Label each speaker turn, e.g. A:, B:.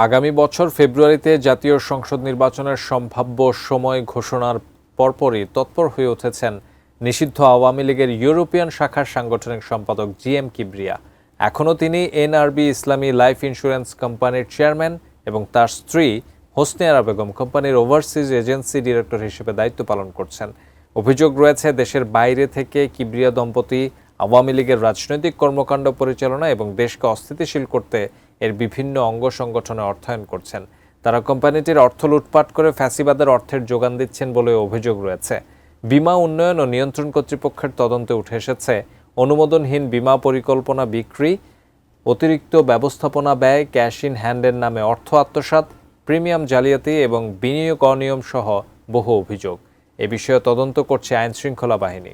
A: আগামী বছর ফেব্রুয়ারিতে জাতীয় সংসদ নির্বাচনের সম্ভাব্য সময় ঘোষণার পরপরই তৎপর হয়ে উঠেছেন নিষিদ্ধ আওয়ামী লীগের ইউরোপিয়ান শাখার সাংগঠনিক সম্পাদক জিএম কিবরিয়া। এখনও তিনি এনআরবি ইসলামী লাইফ ইন্স্যুরেন্স কোম্পানির চেয়ারম্যান এবং তার স্ত্রী হোসনে আরা বেগম কোম্পানির ওভারসিজ এজেন্সি ডিরেক্টর হিসেবে দায়িত্ব পালন করছেন। অভিযোগ রয়েছে দেশের বাইরে থেকে কিবরিয়া দম্পতি আওয়ামী লীগের রাজনৈতিক কর্মকাণ্ড পরিচালনা এবং দেশকে অস্থিতিশীল করতে এর বিভিন্ন অঙ্গ সংগঠনে অর্থায়ন করছেন। তারা কোম্পানিটির অর্থ লুটপাট করে ফ্যাসিবাদের অর্থের যোগান দিচ্ছেন বলে অভিযোগ রয়েছে। বীমা উন্নয়ন ও নিয়ন্ত্রণ কর্তৃপক্ষের তদন্তে উঠে এসেছে অনুমোদনহীন বীমা পরিকল্পনা বিক্রি, অতিরিক্ত ব্যবস্থাপনা ব্যয়, ক্যাশ ইন হ্যান্ডের নামে অর্থ আত্মসাৎ, প্রিমিয়াম জালিয়াতি এবং বিনিয়োগ অনিয়ম সহ বহু অভিযোগ। এ বিষয়ে তদন্ত করছে আইনশৃঙ্খলা বাহিনী।